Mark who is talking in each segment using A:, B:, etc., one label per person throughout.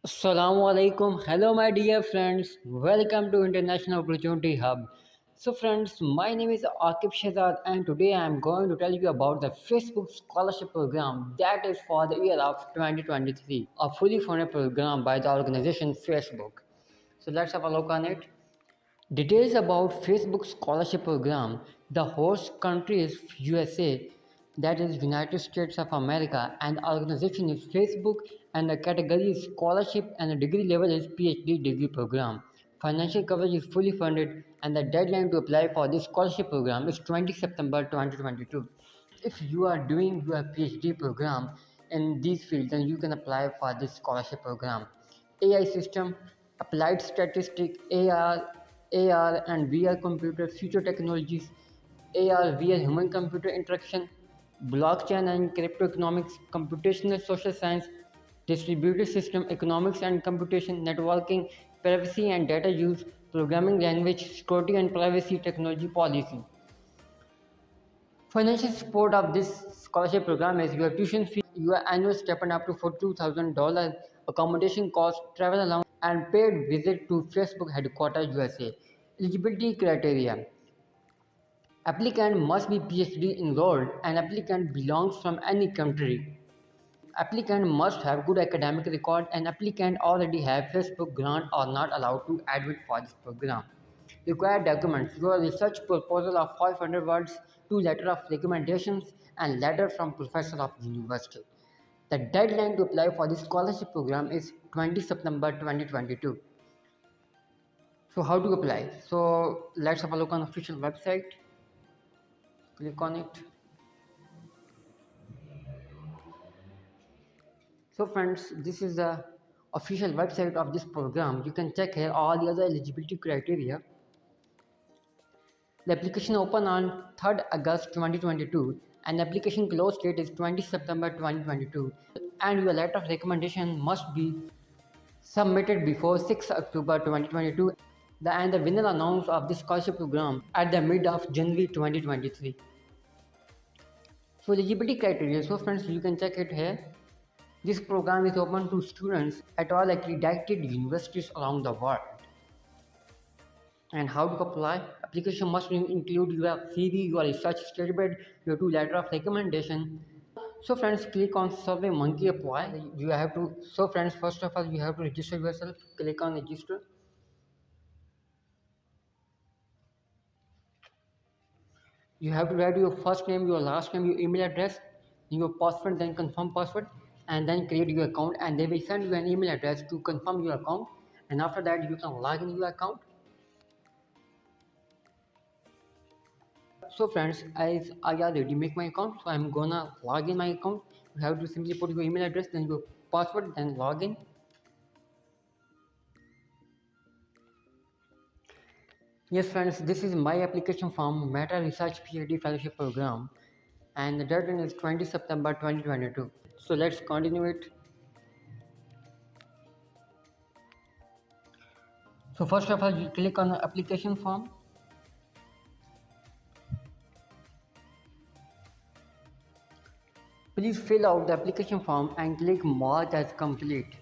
A: Assalamu alaikum. Hello, my dear friends. Welcome to International Opportunity Hub. So, friends, my name is Akib Shazad, and today I am going to tell you about the Facebook Scholarship Program that is for the year of 2023, a fully funded program by the organization Facebook. So, let's have a look on it. Details about Facebook scholarship program. The host country is USA, that is United States of America, and the organization is Facebook, and the category is scholarship, and the degree level is PhD degree program. Financial coverage is fully funded, and the deadline to apply for this scholarship program is 20 September 2022. If you are doing your PhD program in these fields, then you can apply for this scholarship program. AI system, applied statistics, AR and VR computer, future technologies, AR, VR, human computer interaction, blockchain and crypto economics, computational social science, distributed system economics and computation, networking, privacy and data use, programming language, security and privacy, technology policy. Financial support of this scholarship program is your tuition fee, your annual stipend up to $42,000, accommodation cost, travel allowance, and paid visit to Facebook headquarters USA. Eligibility criteria. Applicant must be PhD enrolled and applicant belongs from any country. Applicant must have good academic record and applicant already have Facebook grant or not allowed to admit for this program. Required documents: your research proposal of 500 words, two letter of recommendations, and letter from professor of university. The deadline to apply for this scholarship program is 20 September 2022. So how to apply? So let's have a look on official website. Click on it. So friends, this is the official website of this program. You can check here all the other eligibility criteria. The application opened on 3rd August 2022 and the application close date is 20 September 2022, and your letter of recommendation must be submitted before 6 October 2022, and the winner announced of this scholarship program at the mid of January 2023. So eligibility criteria. So friends, you can check it here. This program is open to students at all accredited universities around the world. And how to apply? Application must include your CV, your research statement, your two letter of recommendation. So friends, click on Survey Monkey apply. You have to. So friends, first of all, you have to register yourself. Click on register. You have to write your first name, your last name, your email address, your password, then confirm password, and then create your account. And they will send you an email address to confirm your account. And after that, you can log in your account. So friends, as I already make my account, so I'm gonna log in my account. You have to simply put your email address, then your password, then log in. Yes friends, this is my application form, Meta Research PhD Fellowship Program, and the deadline is 20 September 2022. So let's continue it. So first of all, you click on the application form. Please fill out the application form and click mark as complete.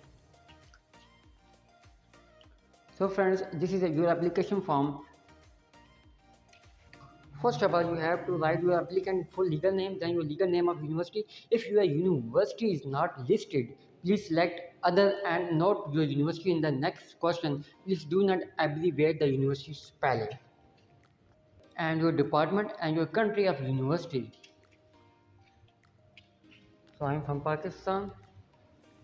A: So friends, this is your application form. First of all, you have to write your applicant full legal name, then your legal name of university. If your university is not listed, please select other and note your university in the next question. Please do not abbreviate the university spelling. And your department and your country of university. So I am from Pakistan.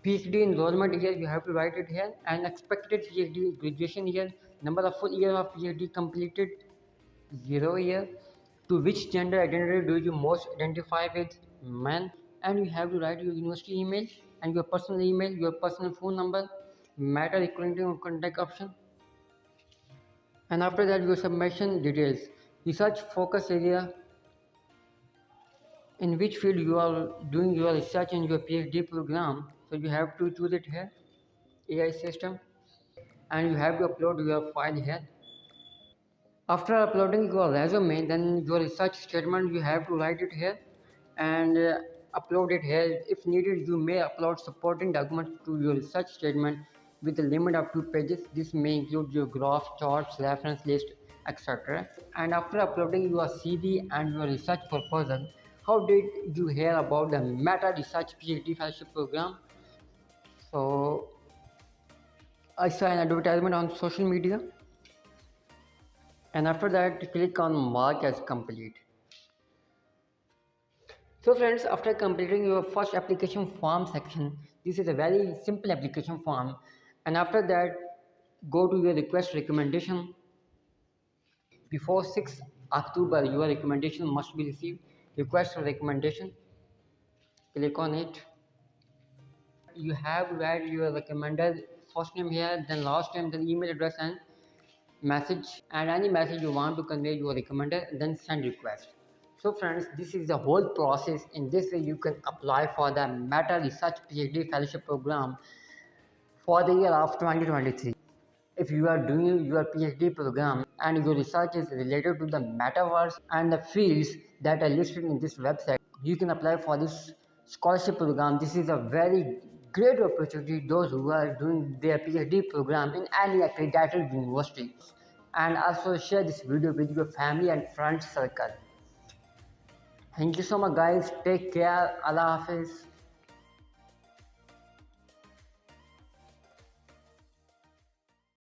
A: PhD enrollment year, you have to write it here, and expected PhD graduation year, number of full year of PhD completed, 0 year. To which gender identity do you most identify with? Men. And you have to write your university email and your personal email, your personal phone number, matter equaling to contact option. And after that, your submission details, research focus area, in which field you are doing your research in your PhD program. So you have to choose it here, AI system, and you have to upload your file here. After uploading your resume, then your research statement, you have to write it here and upload it here. If needed, you may upload supporting documents to your research statement. with a limit of 2 pages. This may include your graph, charts, reference list, etc. And after uploading your CV and your research proposal, how did you hear about the Meta Research PhD Fellowship Program? So I saw an advertisement on social media, and after that click on mark as complete. So friends, after completing your first application form section, this is a very simple application form, and after that go to your request recommendation. Before 6 October your recommendation must be received. Request for recommendation, click on it. You have to write your recommended first name here, then last name, then email address and message, and any message you want to convey your recommended, then send request. So friends, this is the whole process. In this way you can apply for the Meta Research PhD Fellowship Program for the year of 2023. If you are doing your PhD program and your research is related to the metaverse and the fields that are listed in this website, you can apply for this scholarship program. This is a very great opportunity those who are doing their PhD program in any accredited university. And also share this video with your family and friends circle. Thank you so much guys. Take care. Allah Hafiz.